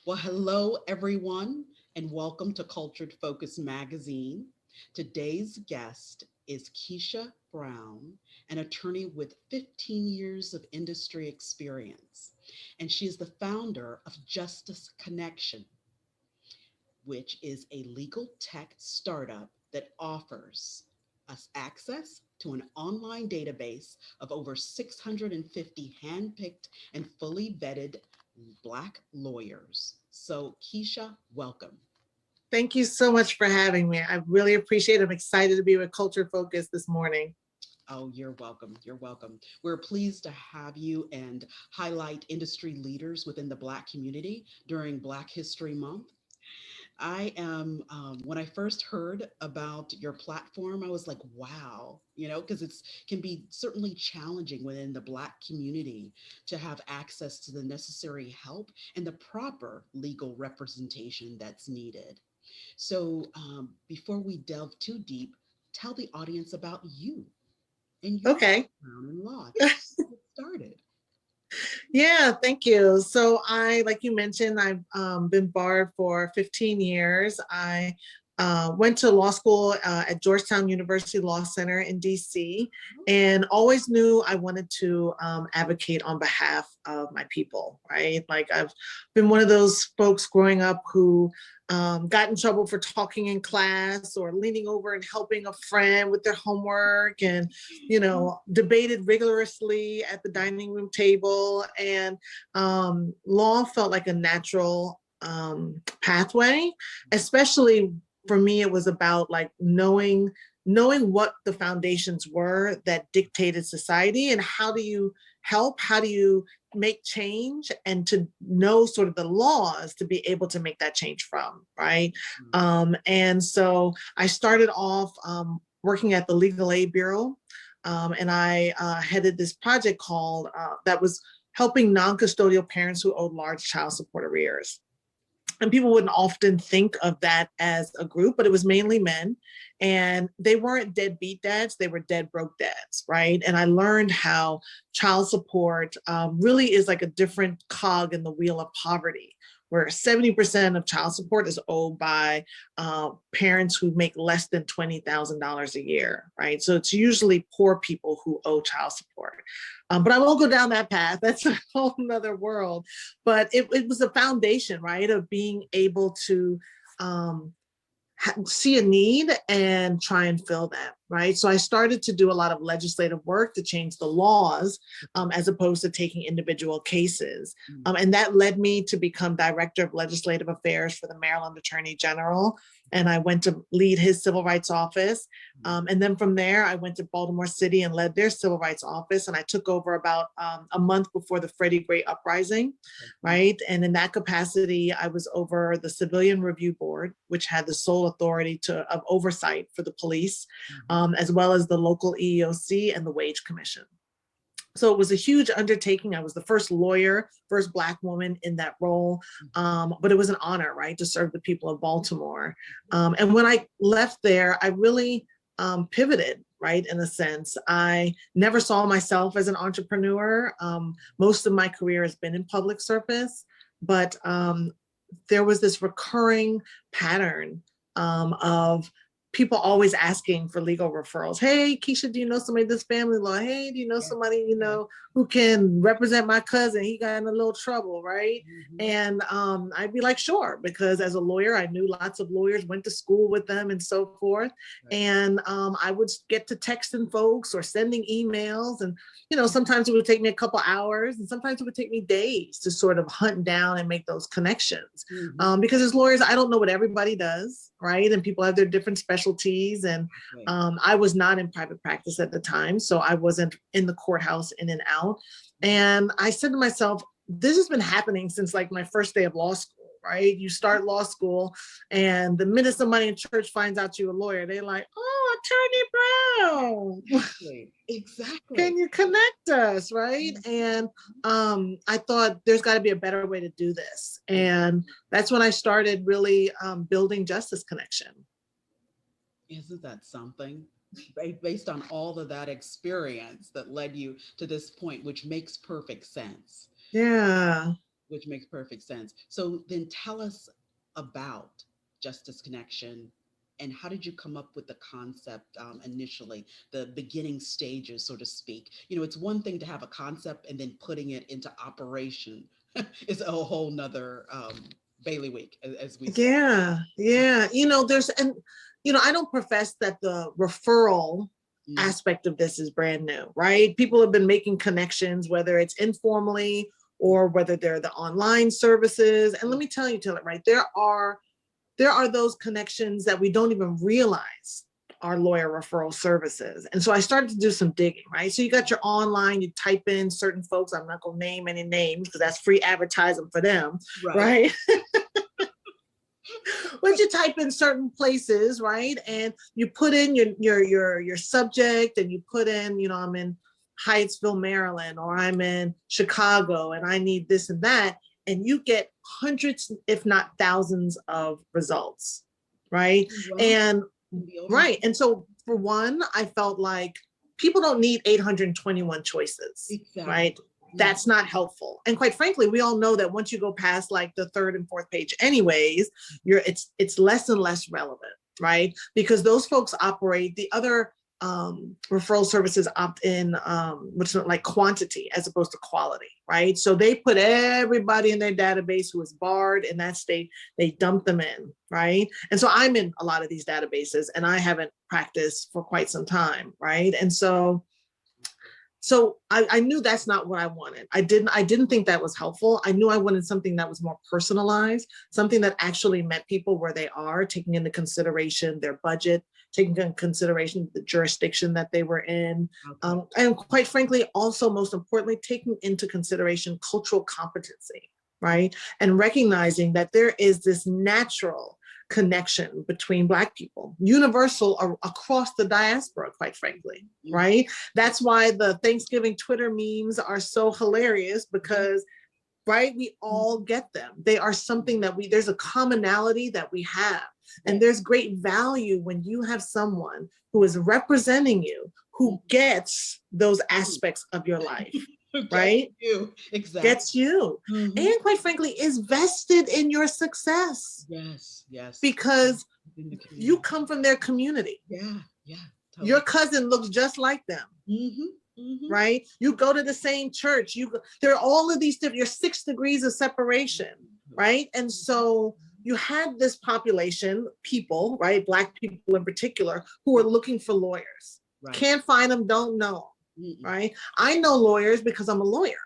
Well, hello, everyone, and welcome to Cultured Focus Magazine. Today's guest is Kisha Brown, an attorney with 15 years of industry experience, and she is the founder of Justis Connection, which is a legal tech startup that offers us access to an online database of over 650 handpicked and fully vetted Black lawyers. So, Kisha, welcome. Thank you so much for having me. I really appreciate it. I'm excited to be with Culture Focus this morning. Oh, you're welcome. You're welcome. We're pleased to have you and highlight industry leaders within the Black community during Black History Month. When I first heard about your platform, I was like, wow, because it's can be certainly challenging within the Black community to have access to the necessary help and the proper legal representation that's needed. So, before we delve too deep, tell the audience about you and your Okay. background in law. Just get started. Yeah, thank you. So like you mentioned, I've been barred for 15 years. I went to law school at Georgetown University Law Center in DC, and always knew I wanted to advocate on behalf of my people, right? Like I've been one of those folks growing up who got in trouble for talking in class or leaning over and helping a friend with their homework, and debated rigorously at the dining room table. And law felt like a natural pathway, especially for me. It was about like knowing what the foundations were that dictated society, and how do you help, how do you make change, and to know sort of the laws to be able to make that change from, right? And so I started off working at the Legal Aid Bureau, and I headed this project called that was helping non-custodial parents who owed large child support arrears. And people wouldn't often think of that as a group, but it was mainly men. And they weren't deadbeat dads, they were dead broke dads, right? And I learned how child support really is like a different cog in the wheel of poverty, where 70% of child support is owed by parents who make less than $20,000 a year, right? So it's usually poor people who owe child support. But I won't go down that path. That's a whole nother world. But it was a foundation, right, of being able to um, see a need and try and fill that, right? So I started to do a lot of legislative work to change the laws, as opposed to taking individual cases. And that led me to become Director of Legislative Affairs for the Maryland Attorney General. And I went to lead his civil rights office. And then from there, I went to Baltimore City and led their civil rights office. And I took over about a month before the Freddie Gray uprising, right? And in that capacity, I was over the Civilian Review Board, which had the sole authority of oversight for the police, as well as the local EEOC and the Wage Commission. So it was a huge undertaking. I was the first lawyer, first Black woman in that role. But it was an honor, right, to serve the people of Baltimore. And when I left there, I really pivoted, right, in a sense. I never saw myself as an entrepreneur. Most of my career has been in public service, but there was this recurring pattern of people always asking for legal referrals. Hey, Kisha, do you know somebody in this family law? Hey, do you know somebody, who can represent my cousin? He got in a little trouble, right? And I'd be like, sure, because as a lawyer, I knew lots of lawyers, went to school with them and so forth. And I would get to texting folks or sending emails. And, sometimes it would take me a couple hours, and sometimes it would take me days to sort of hunt down and make those connections. Because as lawyers, I don't know what everybody does, right? And people have their different specialties. And I was not in private practice at the time, so I wasn't in the courthouse in and out. And I said to myself, this has been happening since like my first day of law school, right? You start law school, and the minute somebody in church finds out you're a lawyer, they're like, oh, Attorney Brown. Exactly. Can you connect us, right? And I thought there's got to be a better way to do this. And that's when I started really building Justis Connection. Isn't that something? Based on all of that experience that led you to this point, which makes perfect sense. Yeah. which makes perfect sense. So then tell us about Justice Connection and how did you come up with the concept initially, the beginning stages, so to speak? You know, it's one thing to have a concept and then putting it into operation is a whole nother bailiwick, as we say. Yeah, yeah. I don't profess that the referral Mm, aspect of this is brand new, right? People have been making connections, whether it's informally or whether they're the online services. And let me tell you, Taylor, right? There are those connections that we don't even realize are lawyer referral services. And so I started to do some digging, right? So you got your online, you type in certain folks, I'm not going to name any names because that's free advertising for them, right. right? But you type in certain places, right? And you put in your subject and you put in, I'm in Hyattsville, Maryland, or I'm in Chicago and I need this and that. And you get hundreds, if not thousands of results, right? Well, And can be right. overwhelming. And so for one, I felt like people don't need 821 choices, Exactly. right? Mhm. That's not helpful. And quite frankly, we all know that once you go past like the third and fourth page anyways, it's less and less relevant, right? Because those folks operate the other referral services opt in, which is like quantity as opposed to quality, right? So they put everybody in their database who is barred in that state, they dump them in, right? And so I'm in a lot of these databases and I haven't practiced for quite some time, right? And so I knew that's not what I wanted. I didn't think that was helpful. I knew I wanted something that was more personalized, something that actually met people where they are, taking into consideration their budget, taking into consideration the jurisdiction that they were in, Okay. and quite frankly, also most importantly, taking into consideration cultural competency, right? And recognizing that there is this natural connection between Black people, universal across the diaspora, quite frankly, Mhm. right? That's why the Thanksgiving Twitter memes are so hilarious Yeah. because, right, we all get them. They are something that there's a commonality that we have. And Yeah. there's great value when you have someone who is representing you, who gets those aspects of your life, Get right? you. Exactly. Gets you. Hmm. And quite frankly, is vested in your success Yes. Yes. because In the you community. come from their community. Yeah. Yeah. Your Totally. cousin looks just like them, Hmm. Hmm. right? You go to the same church. There are all of these different, your 6 degrees of separation, right? And so you had this population, people, right? Black people in particular, who are looking for lawyers. Right. Can't find them, don't know, Mm-mm. right? I know lawyers because I'm a lawyer.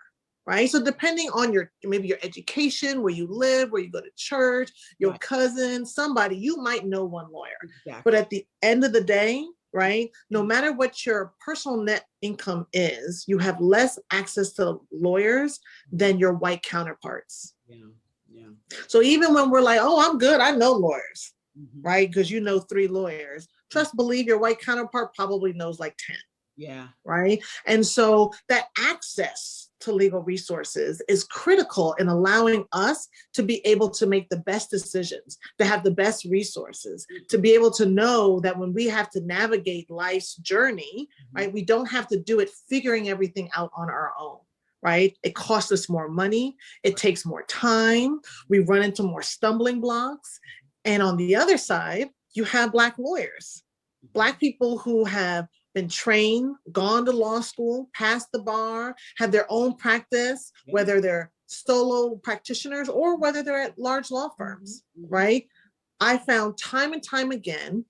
Right. So depending on maybe your education, where you live, where you go to church, your Right. cousin, somebody, you might know one lawyer. But Exactly. at the end of the day, right, no matter what your personal net income is, you have less access to lawyers than your white counterparts. Yeah. Yeah. So even when we're like, oh, I'm good, I know lawyers, Hmm. right? Because you know 3 lawyers. Trust, believe your white counterpart probably knows like 10, Yeah. right? And so that access to legal resources is critical in allowing us to be able to make the best decisions, to have the best resources, to be able to know that when we have to navigate life's journey, Hmm. right, we don't have to do it figuring everything out on our own. Right? It costs us more money. It takes more time. We run into more stumbling blocks. And on the other side, you have Black lawyers, Black people who have been trained, gone to law school, passed the bar, have their own practice, Yeah. whether they're solo practitioners or whether they're at large law Hmm. firms, Hmm. right? I found time and time again,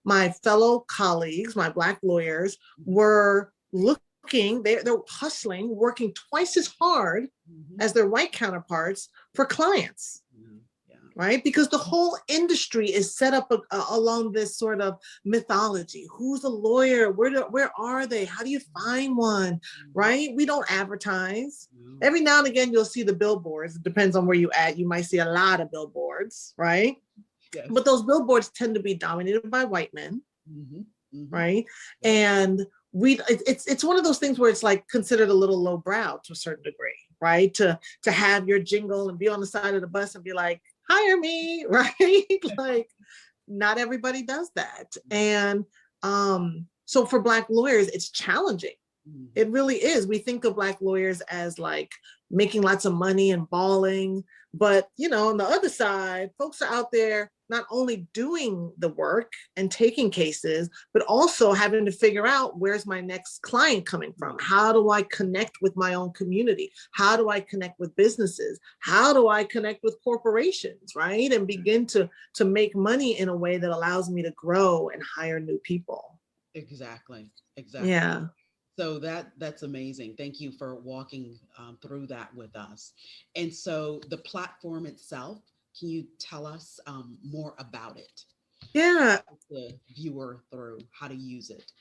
my fellow colleagues, my Black lawyers, Hmm. were looking, they're hustling, working twice as hard Hmm. as their white counterparts for clients, Yeah. Yeah. right? Because the whole industry is set up along this sort of mythology. Who's a lawyer? Where are they? How do you find one, Hmm. right? We don't advertise. No. Every now and again, you'll see the billboards. It depends on where you at. You might see a lot of billboards, right? Yes. But those billboards tend to be dominated by white men, Hmm. Hmm. right? Yep. And it's one of those things where it's like considered a little lowbrow to a certain degree, right? To have your jingle and be on the side of the bus and be like, hire me, right? Like not everybody does that. And so for Black lawyers, it's challenging, Mhm. It really is. We think of Black lawyers as like making lots of money and balling. But, on the other side, folks are out there not only doing the work and taking cases, but also having to figure out, where's my next client coming from? How do I connect with my own community? How do I connect with businesses? How do I connect with corporations, right? And begin to make money in a way that allows me to grow and hire new people. Exactly. Exactly. Yeah. So that's amazing. Thank you for walking through that with us. And so the platform itself, can you tell us more about it? Yeah. The viewer through how to use it.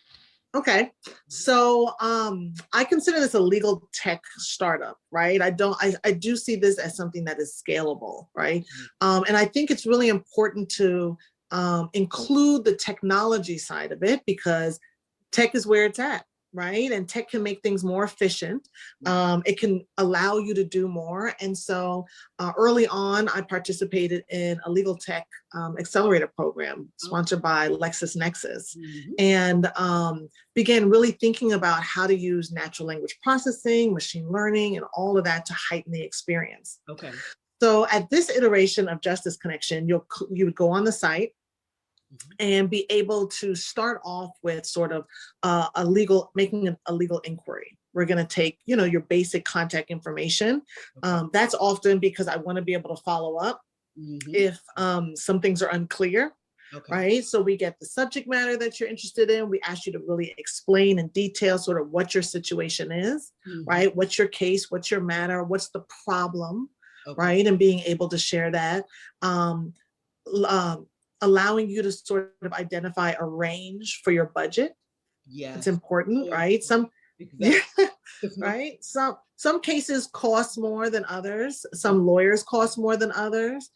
Okay. So I consider this a legal tech startup, right? I do see this as something that is scalable, right? And I think it's really important to include the technology side of it, because tech is where it's at, right? And tech can make things more efficient. It can allow you to do more. And so early on, I participated in a legal tech accelerator program sponsored by LexisNexis, and began really thinking about how to use natural language processing, machine learning, and all of that to heighten the experience. Okay. So at this iteration of Justis Connection, you would go on the site and be able to start off with sort of making a legal inquiry. We're going to take, your basic contact information. That's often because I want to be able to follow up if some things are unclear. Okay. Right. So we get the subject matter that you're interested in. We ask you to really explain in detail sort of what your situation is, right? What's your case? What's your matter? What's the problem? Right. And being able to share that. Allowing you to sort of identify a range for your budget. Yes. It's important, right? Exactly. Right? Some cases cost more than others. Some lawyers cost more than others.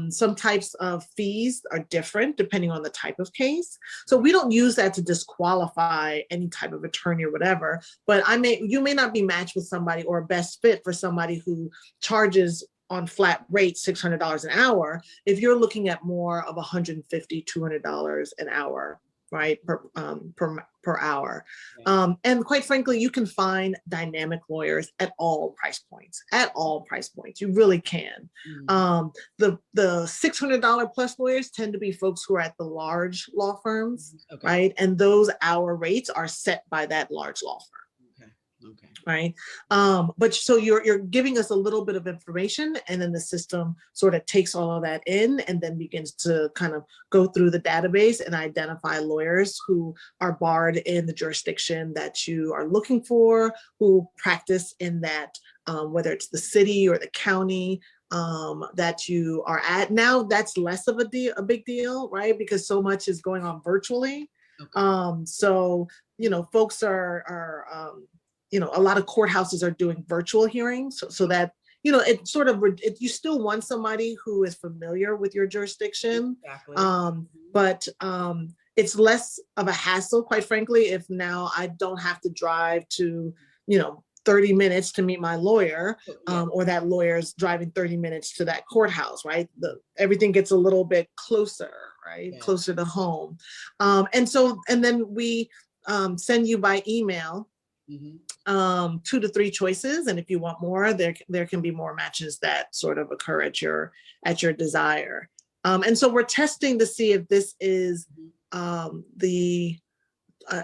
Some types of fees are different depending on the type of case. So we don't use that to disqualify any type of attorney or whatever. But you may not be matched with somebody or a best fit for somebody who charges on flat rate $600 an hour if you're looking at more of $150, $200 an hour, right, per hour. And quite frankly, you can find dynamic lawyers at all price points. You really can. The $600 plus lawyers tend to be folks who are at the large law firms, right? And those hour rates are set by that large law firm. Okay. Right. But so you're giving us a little bit of information, and then the system sort of takes all of that in and then begins to kind of go through the database and identify lawyers who are barred in the jurisdiction that you are looking for, who practice in that, whether it's the city or the county that you are at. Now that's less of a big deal, right? Because so much is going on virtually. So, folks are a lot of courthouses are doing virtual hearings so that, it sort of, you still want somebody who is familiar with your jurisdiction. But it's less of a hassle, quite frankly, if now I don't have to drive to, 30 minutes to meet my lawyer, or that lawyer's driving 30 minutes to that courthouse, right? Everything gets a little bit closer, right? Closer to home. And then we send you by email 2 to 3 choices, and if you want more, there can be more matches that sort of occur at your desire. And so we're testing to see if this is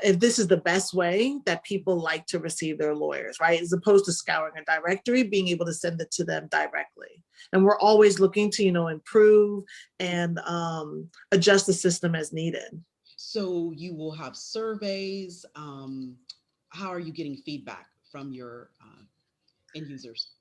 if this is the best way that people like to receive their lawyers, right? As opposed to scouring a directory, being able to send it to them directly. And we're always looking to, improve and adjust the system as needed. So you will have surveys. How are you getting feedback from your end users?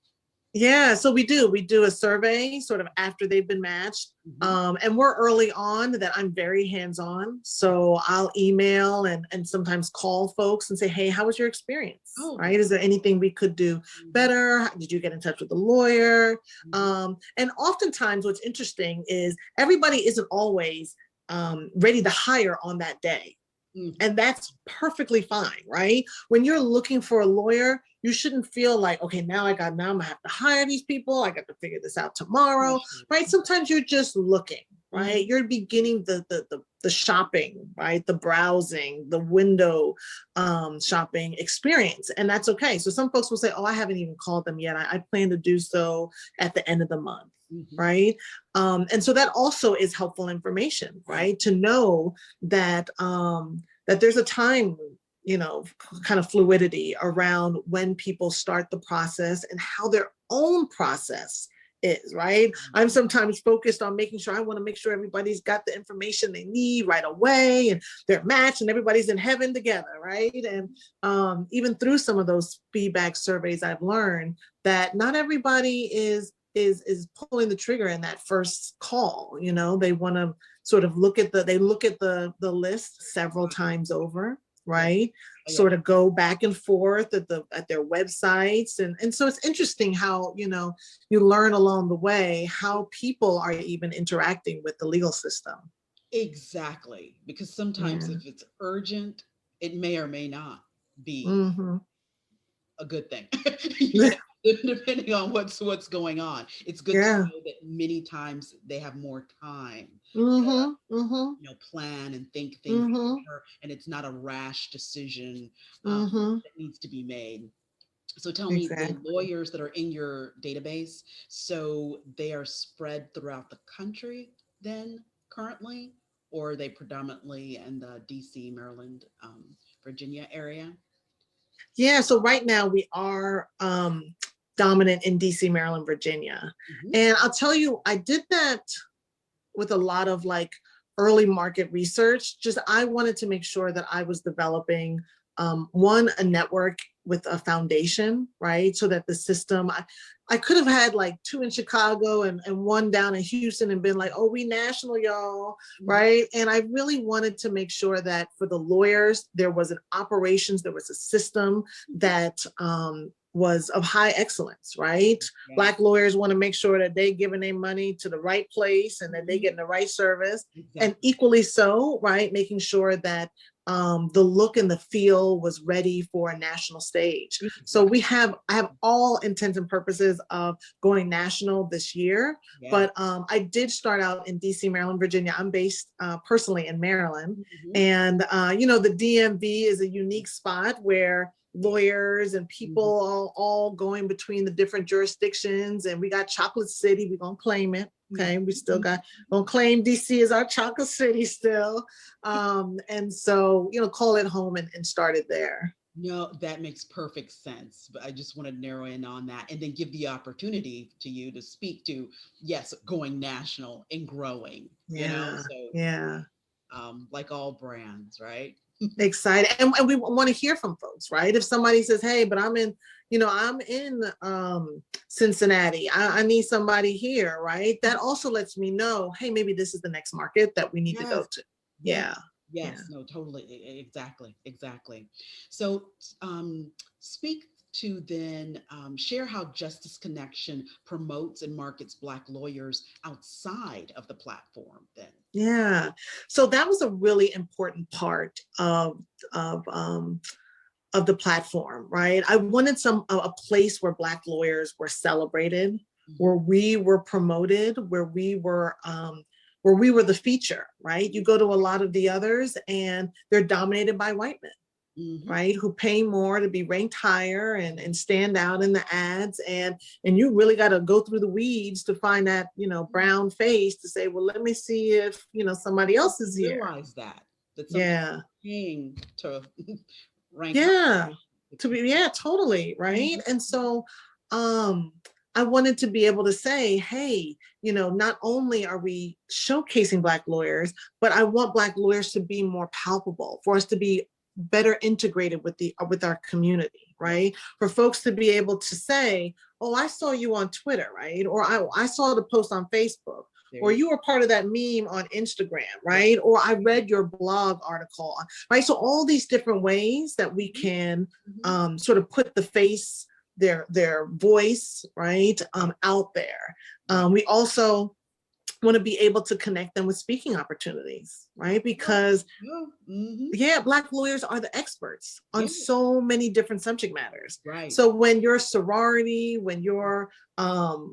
Yeah, so we do a survey sort of after they've been matched. And we're early on that I'm very hands-on. So I'll email and sometimes call folks and say, hey, how was your experience? Right? Is there anything we could do better? Did you get in touch with the lawyer? And oftentimes what's interesting is everybody isn't always ready to hire on that day. Mhm. And that's perfectly fine, right? When you're looking for a lawyer, you shouldn't feel like, okay, now I'm gonna have to hire these people. I got to figure this out For tomorrow, sure. right? Sometimes you're just looking, right? Mhm. You're beginning the shopping, right? The browsing, the window shopping experience, and that's okay. So some folks will say, oh, I haven't even called them yet. I plan to do so at the end of the month, Mhm. right? And so that also is helpful information, Right. right? To know that that there's a time, kind of fluidity around when people start the process and how their own process is, right? I'm sometimes focused on making sure, I want to make sure everybody's got the information they need right away and they're matched and everybody's in heaven together, right? And even through some of those feedback surveys, I've learned that not everybody is pulling the trigger in that first call. They want to sort of look at the list several times over, Yeah. right? Yeah. Sort of go back and forth at their websites. And so it's interesting how, you learn along the way how people are even interacting with the legal system. Exactly. Because sometimes Yeah. if it's urgent, it may or may not be Mm-hmm. a good thing. You know, depending on what's going on. It's good to Yeah. know that many times they have more time to, Mm-hmm. Mm-hmm. plan and think things Mm-hmm. over, and it's not a rash decision Mm-hmm. that needs to be made. So tell me, the Exactly. lawyers that are in your database, so they are spread throughout the country then currently, or are they predominantly in the DC, Maryland, Virginia area? Yeah, so right now we are dominant in DC, Maryland, Virginia. Mhm. And I'll tell you, I did that with a lot of like early market research. Just I wanted to make sure that I was developing one, a network with a foundation, right? So that the system, I could have had like two in Chicago and one down in Houston and been like, oh, we national, y'all, Mhm. right? And I really wanted to make sure that for the lawyers, there was an operations, there was a system Mhm. that was of high excellence, right? Yeah. Black lawyers want to make sure that they giving their money to the right place and that they Mhm. getting the right service. And Exactly. equally so, right, making sure that the look and the feel was ready for a national stage. So Exactly. I have all intents and purposes of going national this year. Yeah. But I did start out in DC, Maryland, Virginia. I'm based personally in Maryland. Mhm. And, the DMV is a unique spot where lawyers and people Mhm. all going between the different jurisdictions. And we got Chocolate City. We're going to claim it. Mhm. Okay. We still gonna claim DC as our chocolate city still. And so, call it home and started there. No, that makes perfect sense. But I just want to narrow in on that and then give the opportunity to you to speak to, yes, going national and growing, Yeah. so Yeah. like all brands, right? Excited. And we want to hear from folks, right? If somebody says, hey, but I'm in Cincinnati. I need somebody here, right? That also lets me know, hey, maybe this is the next market that we need to go Yes. to. Yes. Yeah. Yeah. Yes. No, totally. Exactly. Exactly. So, speak to then share how Justice Connection promotes and markets Black lawyers outside of the platform. Then. Yeah. So that was a really important part of um, of the platform, right? I wanted a place where Black lawyers were celebrated, Mhm. where we were promoted, where we were the feature, right? You go to a lot of the others, and they're dominated by white men, Mhm. right? Who pay more to be ranked higher and stand out in the ads, and you really got to go through the weeds to find that brown face to say, well, let me see if somebody People else is don't here. realize that sometimes Yeah. paying to rank Yeah, high. yeah, totally, right? And so um I wanted to be able to say, hey, not only are we showcasing Black lawyers, but I want Black lawyers to be more palpable, for us to be better integrated with our community, Yeah. right? For folks to be able to say, oh, I saw you on Twitter, right? Or I saw the post on Facebook, There or you you were part of that meme on Instagram, go. right? Or I read your blog article, right? So all these different ways that we Mhm. can Mhm. sort of put the face, their voice, right, Right. out there. Right. We also want to be able to connect them with speaking opportunities, right? Because yeah, Black lawyers are the experts on so many different subject matters. Right. So when your sorority, when your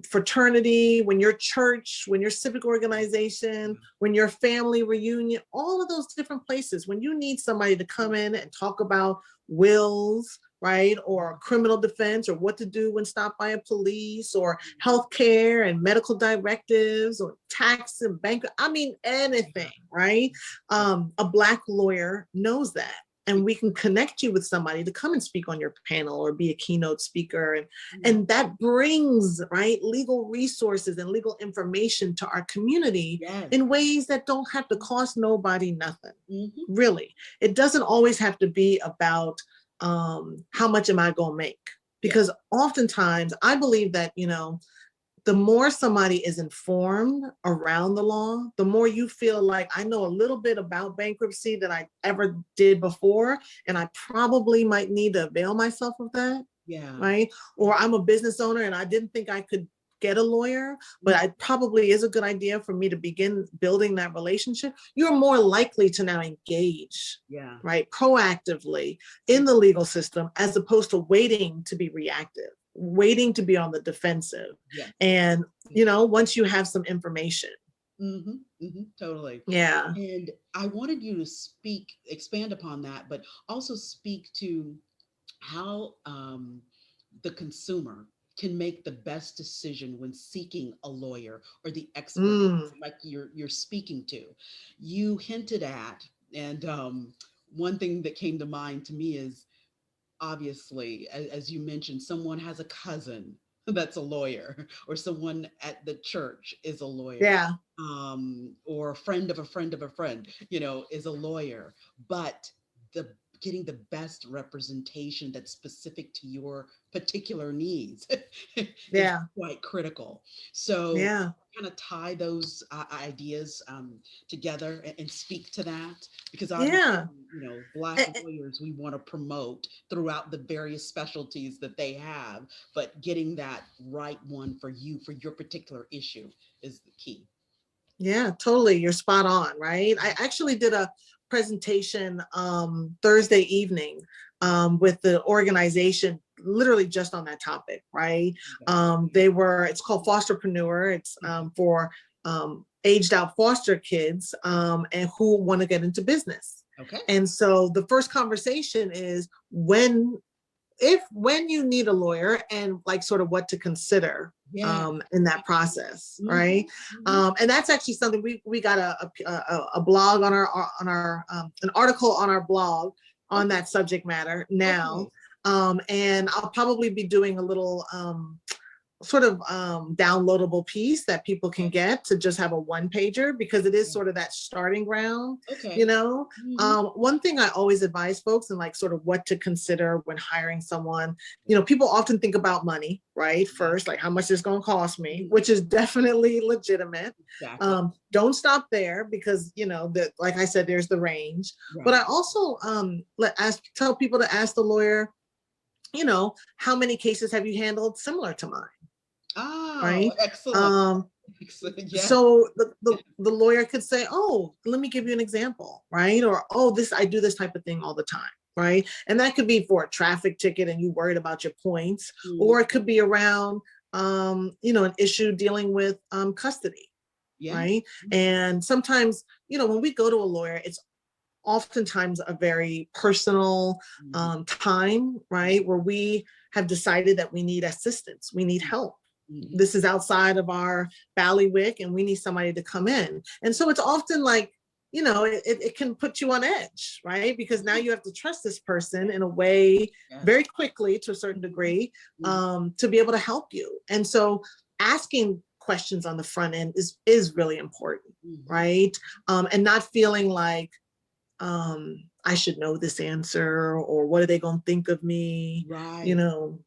fraternity, when your church, when your civic organization, when your family reunion, all of those different places, when you need somebody to come in and talk about wills, right, or criminal defense, or what to do when stopped by a police, or healthcare and medical directives, or tax and bank, I mean, anything, right? A Black lawyer knows that. And we can connect you with somebody to come and speak on your panel or be a keynote speaker. And that brings, right, legal resources and legal information to our community in ways that don't have to cost nobody nothing. Really. It doesn't always have to be about how much am I going to make? Because oftentimes I believe that, you know, the more somebody is informed around the law, the more you feel like I know a little bit about bankruptcy than I ever did before. And I probably might need to avail myself of that. Right. Or I'm a business owner and I didn't think I could get a lawyer, but it probably is a good idea for me to begin building that relationship. You're more likely to now engage, right, proactively in the legal system, as opposed to waiting to be reactive, waiting to be on the defensive. And, you know, once you have some information. Totally. Yeah. And I wanted you to expand upon that, but also speak to how the consumer can make the best decision when seeking a lawyer or the expert like you're speaking to. You hinted at, and one thing that came to mind to me is, obviously, as you mentioned, someone has a cousin that's a lawyer, or someone at the church is a lawyer, or a friend of a friend of a friend, you know, is a lawyer. But getting the best representation that's specific to your particular needs is quite critical. So kind of tie those ideas together and speak to that, because obviously, you know, Black lawyers we want to promote throughout the various specialties that they have, but getting that right one for you, for your particular issue, is the key. Yeah, totally. You're spot on, right? I actually did a presentation Thursday evening with the organization, literally just on that topic, right? It's called Fosterpreneur. It's for aged out foster kids and who want to get into business. And so the first conversation is when you need a lawyer, and like sort of what to consider in that process, right? And that's actually something we got a blog on our an article on our blog on that subject matter now. And I'll probably be doing a little sort of downloadable piece that people can get to just have a one pager, because it is sort of that starting ground. You know, one thing I always advise folks, and like sort of what to consider when hiring someone, you know, people often think about money, right? First, like how much is going to cost me, which is definitely legitimate. Don't stop there, because, you know, that, like I said, there's the range. But I also tell people to ask the lawyer, you know, how many cases have you handled similar to mine? Right. Excellent. So the lawyer could say, oh, let me give you an example, right? Or, oh, I do this type of thing all the time, right? And that could be for a traffic ticket and you worried about your points, or it could be around, you know, an issue dealing with custody, right? And sometimes, you know, when we go to a lawyer, it's oftentimes a very personal time, right? Where we have decided that we need assistance, we need help. This is outside of our bailiwick and we need somebody to come in. And so it's often like, you know, it can put you on edge, right? Because now you have to trust this person in a way very quickly, to a certain degree, to be able to help you. And so asking questions on the front end is really important, right? And not feeling like, I should know this answer, or what are they going to think of me? You know,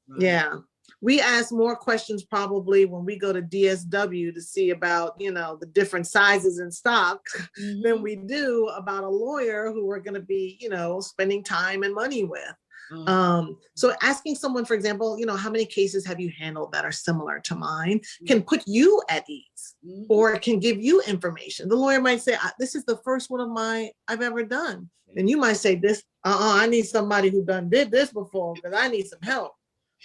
we ask more questions probably when we go to DSW to see about, you know, the different sizes in stock than we do about a lawyer who we're going to be, you know, spending time and money with. Uh, So asking someone, for example, how many cases have you handled that are similar to mine, mm, can put you at ease, mhm. or it can give you information. The lawyer might say, this is the first one of mine I've ever done. Yeah. And you might say this, I need somebody who did this before because I need some help,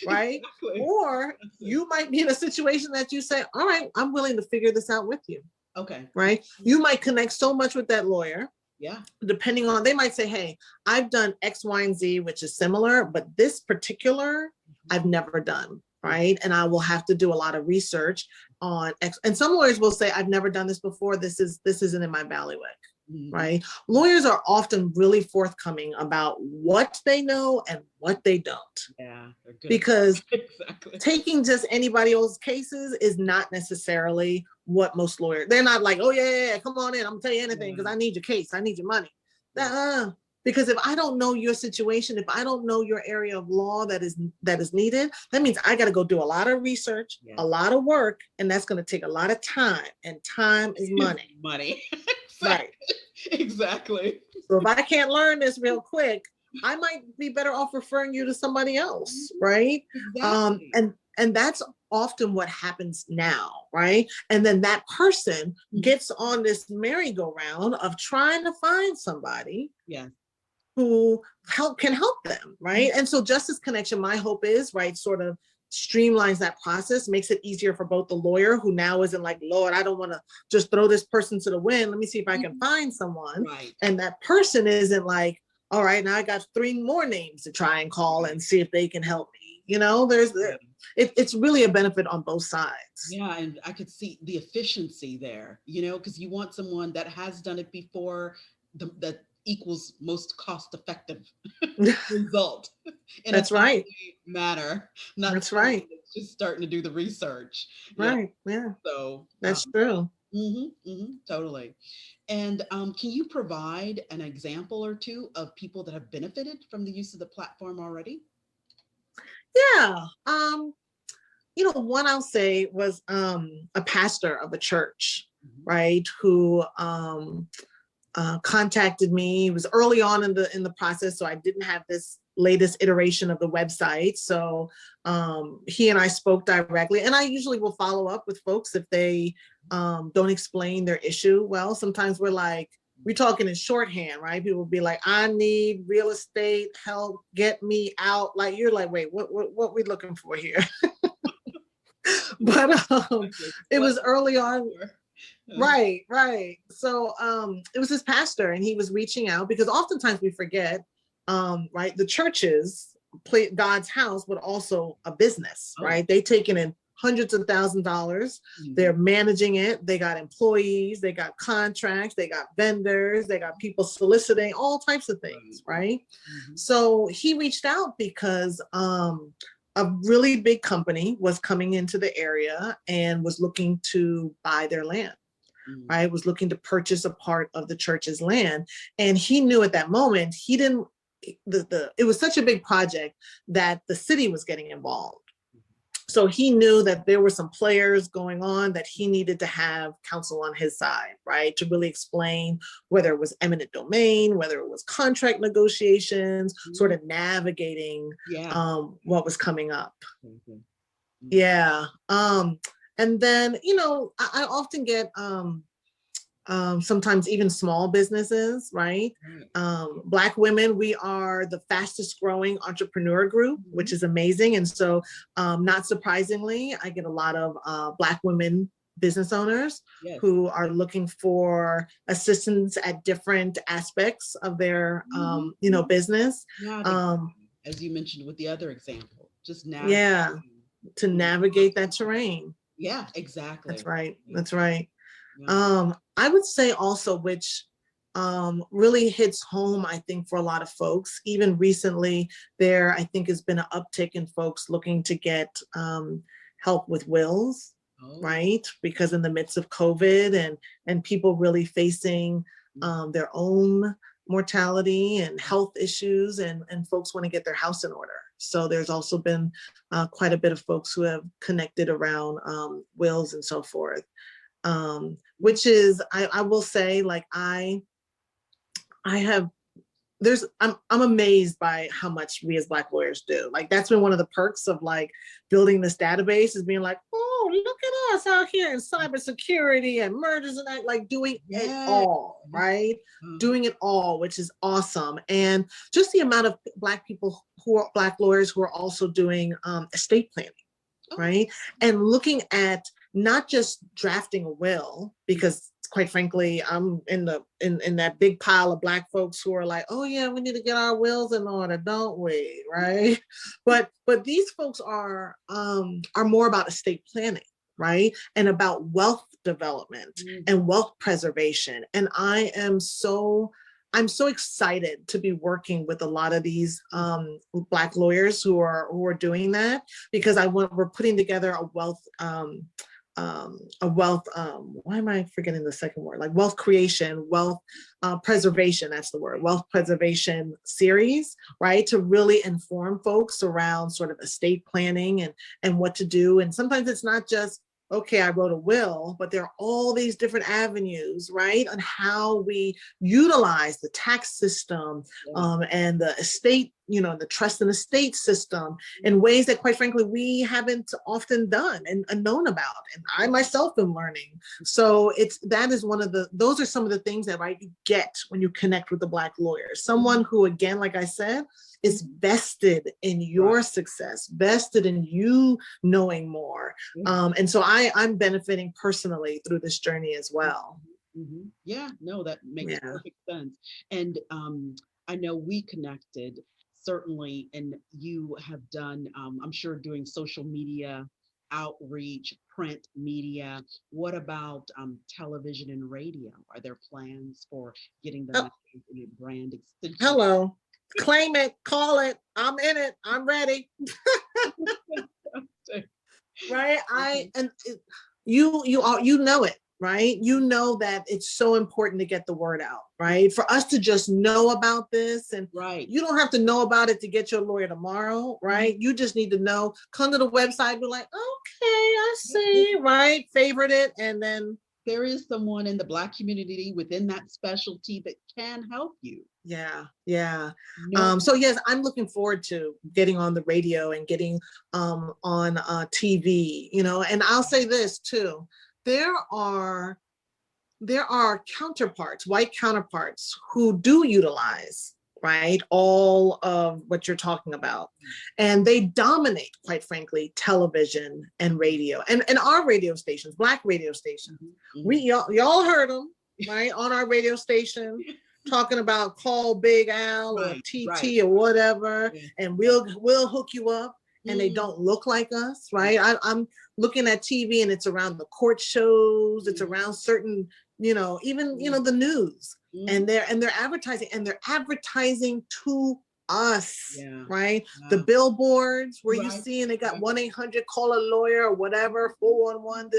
right? Exactly. Or Exactly. you might be in a situation that you say, all right, I'm willing to figure this out with you, Okay. right? You might connect so much with that lawyer, Yeah. depending on, they might say, hey, I've done X, Y, and Z, which is similar, but this particular I've never done, right? And I will have to do a lot of research on X. And some lawyers will say, I've never done this before. This isn't in my bailiwick, Mhm. right? Lawyers are often really forthcoming about what they know and what they don't, Yeah, they're good at because that. Exactly. taking just anybody else's cases is not necessarily what most lawyers, they're not like, oh yeah, come on in, I'm gonna tell you anything because Yeah. I need your case, I need your money. Yeah. Because if I don't know your situation, if I don't know your area of law that is needed, that means I got to go do a lot of research, Yeah. a lot of work, and that's going to take a lot of time, and time is money. Money. Right. Exactly. So if I can't learn this real quick, I might be better off referring you to somebody else, right? Exactly. And that's often what happens now, right? And then that person gets on this merry-go-round of trying to find somebody Yeah. who can help them, right? And so Justice Connection, my hope is, right, sort of streamlines that process, makes it easier for both the lawyer, who now isn't like, Lord, I don't want to just throw this person to the wind. Let me see if I can find someone. Right. And that person isn't like, all right, now I got 3 more names to try and call and see if they can help me. Yeah. It's really a benefit on both sides. Yeah, and I could see the efficiency there, because you want someone that has done it before, that equals most cost effective result in a That's right. timely manner, not That's someone right. that's just starting to do the research. Yeah. Right. Yeah, So, that's true. totally. And can you provide an example or two of people that have benefited from the use of the platform already? Yeah. One I'll say was a pastor of a church, Mhm. right, who contacted me. It was early on in the process, so I didn't have this latest iteration of the website. So he and I spoke directly, and I usually will follow up with folks if they don't explain their issue well. Sometimes we're talking in shorthand, right? People will be like, I need real estate help, get me out. Like, you're like, wait, what we looking for here? But Exactly. it What was early on. for? Right. So it was his pastor, and he was reaching out because oftentimes we forget, right? The churches, God's house, but also a business, Oh, right? They taking in hundreds of $1,000s. mhm. They're managing it. They got employees, they got contracts, they got vendors, they got people soliciting, all types of things, Right. right? Mhm. So he reached out because a really big company was coming into the area and was looking to buy their land, Mhm. right? Was looking to purchase a part of the church's land. And he knew at that moment, he didn't, it was such a big project that the city was getting involved. So he knew that there were some players going on that he needed to have counsel on his side, right? To really explain whether it was eminent domain, whether it was contract negotiations, sort Mhm. of navigating Yeah. what was coming up. Mhm. Mhm. Yeah. And then, I often get sometimes even small businesses, right? Right. Black women, we are the fastest growing entrepreneur group, which Mhm. is amazing. And so, not surprisingly, I get a lot of Black women business owners Yes. who are looking for assistance at different aspects of their, Mhm. Mhm. business. Navigating, Um, as you mentioned with the other example, just yeah, navigating to through the navigate that process. terrain. Yeah, That's exactly. right. That's right. Yeah. I would say also, which really hits home, I think, for a lot of folks, even recently, there, I think, has been an uptick in folks looking to get help with wills, Oh. right? Because in the midst of COVID and people really facing Mhm. their own mortality and health issues, and folks want to get their house in order. So there's also been quite a bit of folks who have connected around wills and so forth, which is, I will say, like, I have I'm amazed by how much we as Black lawyers do. Like, that's been one of the perks of like building this database, is being like, oh, look at us out here in cybersecurity and murders and that, like doing it all, right? Doing it all, which is awesome. And just the amount of Black people who are Black lawyers who are also doing estate planning, right? And looking at not just drafting a will, because quite frankly, I'm in that big pile of Black folks who are like, oh yeah, we need to get our wills in order, don't we? Right? But these folks are more about estate planning, right? And about wealth development and wealth preservation. And I'm so excited to be working with a lot of these Black lawyers who are doing that, because we're putting together a wealth why am I forgetting the second word? Like wealth creation, wealth preservation, that's the word, wealth preservation series, right? To really inform folks around sort of estate planning and what to do. And sometimes it's not just, okay, I wrote a will, but there are all these different avenues, right? On how we utilize the tax system and the estate, the trust and estate system in ways that, quite frankly, we haven't often done and known about. And I myself am learning. So those are some of the things that, right, you get when you connect with the Black lawyer. Someone who, again, like I said, is vested in your success, vested in you knowing more. And so I'm benefiting personally through this journey as well. Yeah, no, that makes perfect sense. And I know we connected, certainly, and you have done, I'm sure, doing social media outreach, print media. What about television and radio? Are there plans for getting them in a brand extension? Hello. Claim it, call it. I'm in it. I'm ready. Right? You know it, right? You know that it's so important to get the word out, right? For us to just know about this, and you don't have to know about it to get your lawyer tomorrow, right? You just need to know, come to the website, be like, okay, I see, right? Favorite it, and then there is someone in the Black community within that specialty that can help you. Yeah. So yes, I'm looking forward to getting on the radio and getting on TV, and I'll say this too. There are counterparts, white counterparts, who do utilize, right, all of what you're talking about. And they dominate, quite frankly, television and radio and our radio stations, Black radio stations. Y'all heard them, right, on our radio station, talking about call Big Al or TT or whatever, and we'll hook you up. And they don't look like us, right? I'm looking at TV, and it's around the court shows, it's around certain, even the news, and they're advertising to us, right? The billboards where you see, and they got 1-800 call a lawyer or whatever, 411.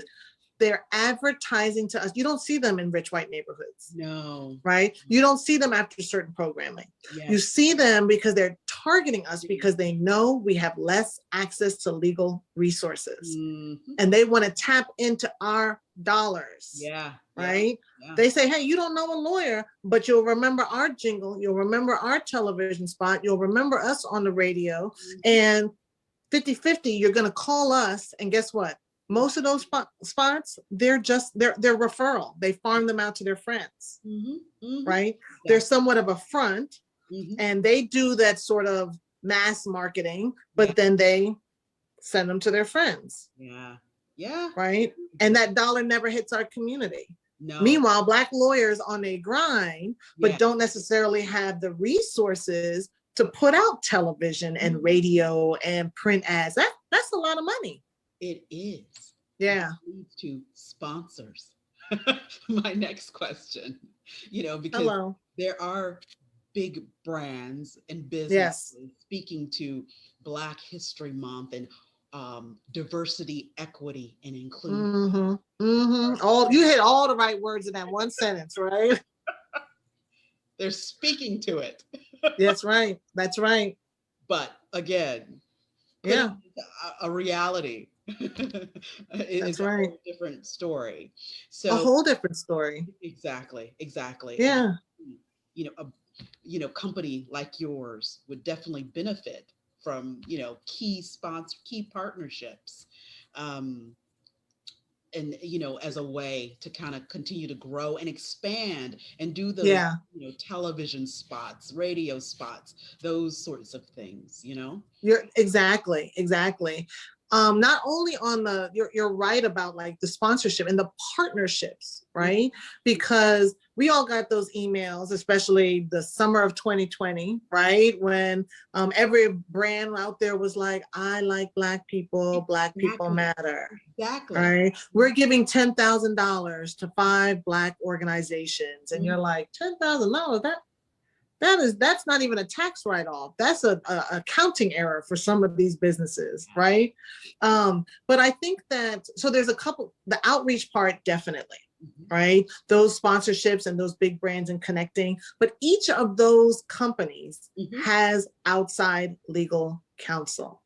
They're advertising to us. You don't see them in rich white neighborhoods. No. Right? You don't see them after certain programming. You see them because they're targeting us, because they know we have less access to legal resources. And they want to tap into our dollars. Right? They say, hey, you don't know a lawyer, but you'll remember our jingle. You'll remember our television spot. You'll remember us on the radio. And 50-50, you're going to call us. And guess what? Most of those spots, they're referral. They farm them out to their friends, right? They're somewhat of a front, and they do that sort of mass marketing, but then they send them to their friends. Right? And that dollar never hits our community. No. Meanwhile, Black lawyers on a grind, but don't necessarily have the resources to put out television and radio and print ads. That's a lot of money. It is. Yeah. It leads to sponsors. My next question, because there are big brands and businesses speaking to Black History Month and diversity, equity, and inclusion. You hit all the right words in that one sentence, right? They're speaking to it. That's right. That's right. But again, a reality. It's a whole different story. So a whole different story. Exactly. Yeah. company like yours would definitely benefit from, key sponsor, key partnerships. Um, and as a way to kind of continue to grow and expand and do those Yeah. television spots, radio spots, those sorts of things. You're exactly. Not only on you're right about like the sponsorship and the partnerships, right? Because we all got those emails, especially the summer of 2020, right? When every brand out there was like, I like Black people, Black people matter. Exactly. Right? We're giving $10,000 to 5 Black organizations. And you're like, $10,000, that's not even a tax write-off. That's a accounting error for some of these businesses, right? But I think that, so there's a couple, the outreach part, definitely, right? Those sponsorships and those big brands and connecting, but each of those companies has outside legal counsel,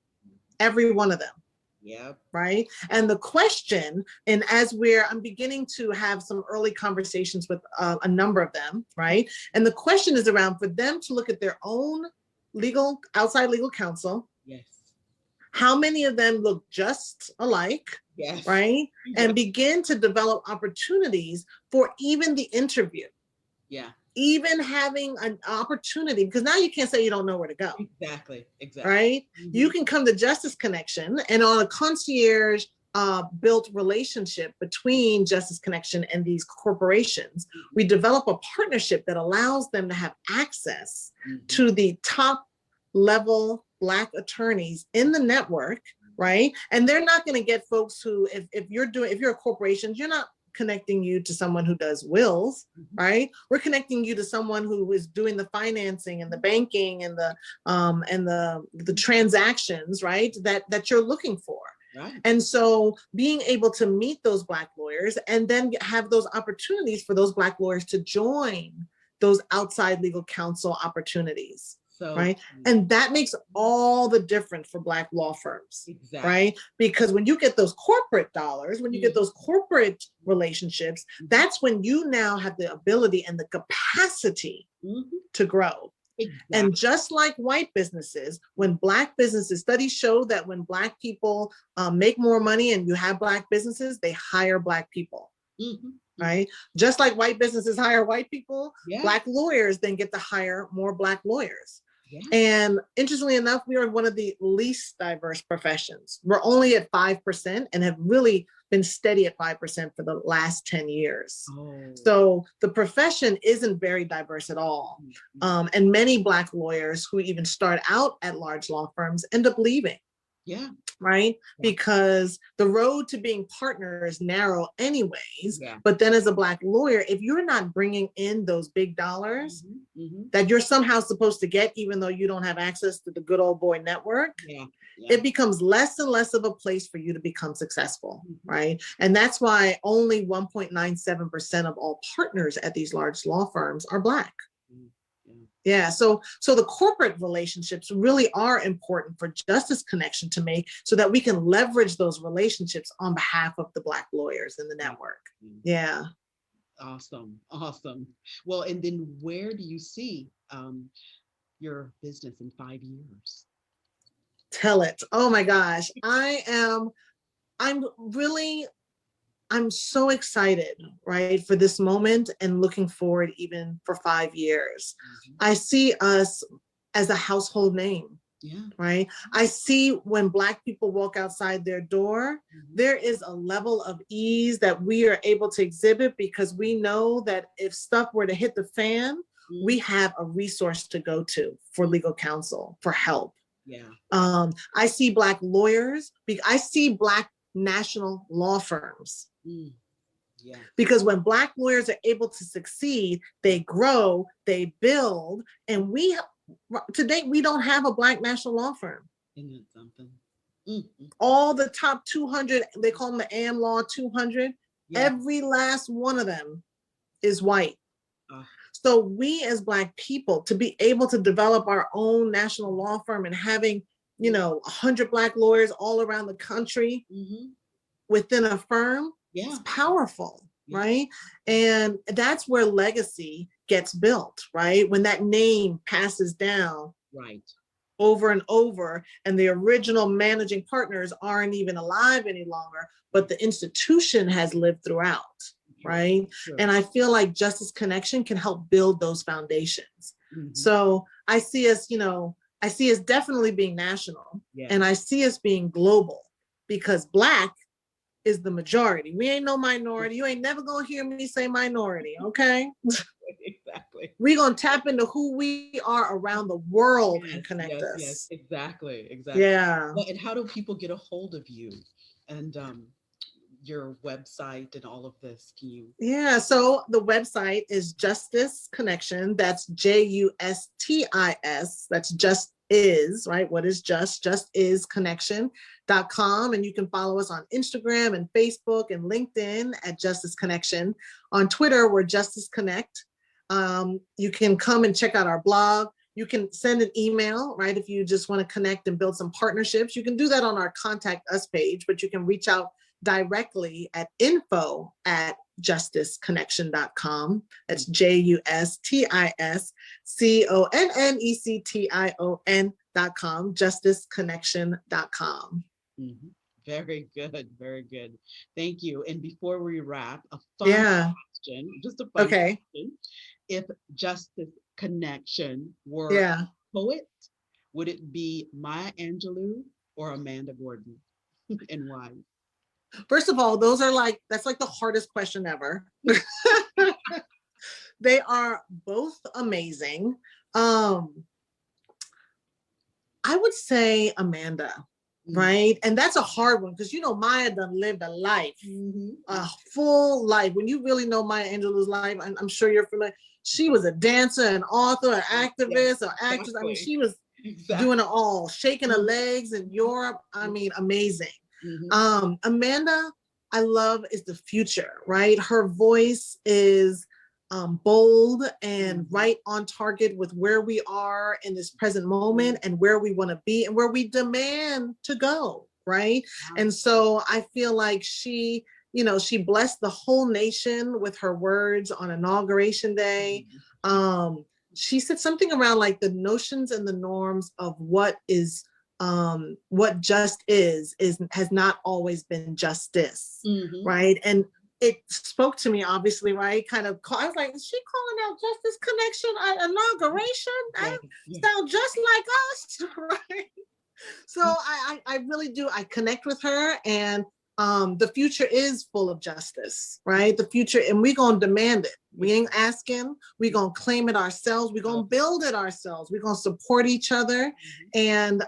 every one of them. Yeah. Right. And the question, and I'm beginning to have some early conversations with a number of them, right? And the question is around for them to look at their own outside legal counsel. Yes. How many of them look just alike? Yes. Right. And begin to develop opportunities for even the interview. Yeah. Even having an opportunity, because now you can't say you don't know where to go. Exactly. Right? You can come to Justis Connection, and on a concierge built relationship between Justis Connection and these corporations, we develop a partnership that allows them to have access to the top level Black attorneys in the network, right? And they're not going to get folks who, if you're a corporation, you're not connecting you to someone who does wills, right? We're connecting you to someone who is doing the financing and the banking and the transactions, right? That you're looking for. Right. And so being able to meet those Black lawyers and then have those opportunities for those Black lawyers to join those outside legal counsel opportunities. Right. And that makes all the difference for Black law firms. Right. Because when you get those corporate dollars, when you get those corporate relationships, that's when you now have the ability and the capacity to grow. And just like white businesses, when Black businesses, studies show that when Black people make more money and you have Black businesses, they hire Black people. Right? Just like white businesses hire white people, Black lawyers then get to hire more Black lawyers. Yeah. And interestingly enough, we are one of the least diverse professions. We're only at 5% and have really been steady at 5% for the last 10 years. So the profession isn't very diverse at all. And many Black lawyers who even start out at large law firms end up leaving. Yeah. Right? Yeah. Because the road to being partner is narrow anyways. Yeah. But then as a Black lawyer, if you're not bringing in those big dollars that you're somehow supposed to get, even though you don't have access to the good old boy network, it becomes less and less of a place for you to become successful. Right? And that's why only 1.97% of all partners at these large law firms are Black. Yeah, so the corporate relationships really are important for Justis Connection to make so that we can leverage those relationships on behalf of the Black lawyers in the network. Yeah. Awesome. Well, and then where do you see your business in 5 years? Tell it. Oh my gosh. I'm so excited, right, for this moment and looking forward even for 5 years. I see us as a household name, right? I see when Black people walk outside their door, there is a level of ease that we are able to exhibit because we know that if stuff were to hit the fan, we have a resource to go to for legal counsel, for help. Yeah. I see Black lawyers, I see Black national law firms. Yeah. Because when Black lawyers are able to succeed, they grow, they build, and to date, we don't have a Black national law firm. Isn't it something? All the top 200, they call them the AM Law 200, every last one of them is white. So we as Black people, to be able to develop our own national law firm and having 100 Black lawyers all around the country within a firm, it's powerful, right? And that's where legacy gets built, right? When that name passes down Right. over and over, and the original managing partners aren't even alive any longer, but the institution has lived throughout, True. right? True. And I feel like Justis Connection can help build those foundations. Mhm. So I see us, I see us definitely being national, Yeah. and I see us being global, because Black is the majority. We ain't no minority. You ain't never gonna hear me say minority, okay? Exactly. We're gonna tap into who we are around the world and Yes, connect yes, yes, us. exactly, exactly. Yeah. Well, and how do people get a hold of you and your website and all of this? Can you? Yeah, so the website is Justis Connection. That's JUSTIS. That's just is, right? What is just is connection.com. And you can follow us on Instagram and Facebook and LinkedIn at Justis Connection. On Twitter, we're Justis Connect. You can come and check out our blog. You can send an email, right? If you just want to connect and build some partnerships, you can do that on our Contact Us page, but you can reach out directly at info@justisconnection.com. That's JUSTISCONNECTION.com, justisconnection.com. Mhm. Very good, very good. Thank you. And before we wrap, a fun Yeah. question, just a fun Okay. question. If Justice Connection were Yeah. a poet, would it be Maya Angelou or Amanda Gordon? And why? First of all, that's like the hardest question ever. They are both amazing. I would say Amanda, Mm-hmm. right? And that's a hard one because Maya done lived a life, a full life. When you really know Maya Angelou's life, I'm sure you're familiar. She was a dancer, an author, an Yes, activist, an actress. I mean, exactly. she was Exactly. doing it all, shaking her Mhm. legs in Europe. I mean, amazing. Mhm. Amanda, I love, is the future, right? Her voice is bold and Mhm. right on target with where we are in this present moment and where we want to be and where we demand to go, right? And so I feel like she blessed the whole nation with her words on Inauguration Day. She said something around like the notions and the norms of what just is has not always been justice, Mhm. right? And it spoke to me, obviously, right? I was like, is she calling out Justis Connection at inauguration? Yeah, That yeah. sound just like us, right? So I really do. I connect with her, and the future is full of justice, right? The future, and we're gonna demand it. We ain't asking. We're gonna claim it ourselves. We're gonna build it ourselves. We're gonna support each other, and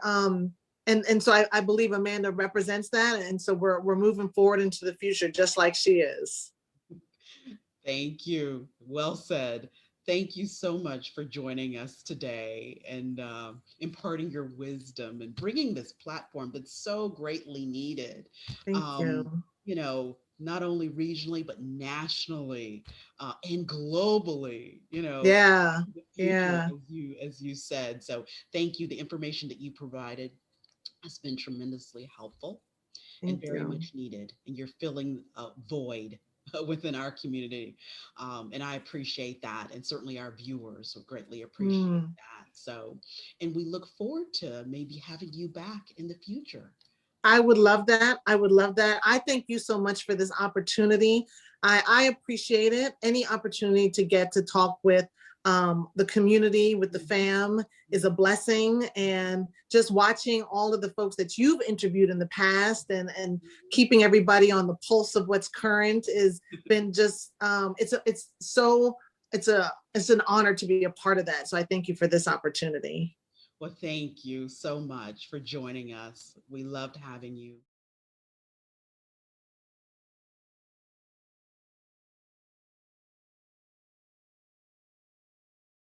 so I believe Amanda represents that, and so we're moving forward into the future just like she is. Thank you. Well said. Thank you so much for joining us today and imparting your wisdom and bringing this platform that's so greatly needed. Thank Um, you. not only regionally but nationally and globally. Yeah, The future, yeah. as you said. So thank you. The information that you provided has been tremendously helpful and Thank very you. much needed. And you're filling a void within our community. And I appreciate that. And certainly our viewers will greatly appreciate Mm. that. So, and we look forward to maybe having you back in the future. I would love that. I would love that. I thank you so much for this opportunity. I appreciate it. Any opportunity to get to talk with the community, with the fam, is a blessing. And just watching all of the folks that you've interviewed in the past and keeping everybody on the pulse of what's current has been just it's an honor to be a part of that. So I thank you for this opportunity. Well, thank you so much for joining us. We loved having you.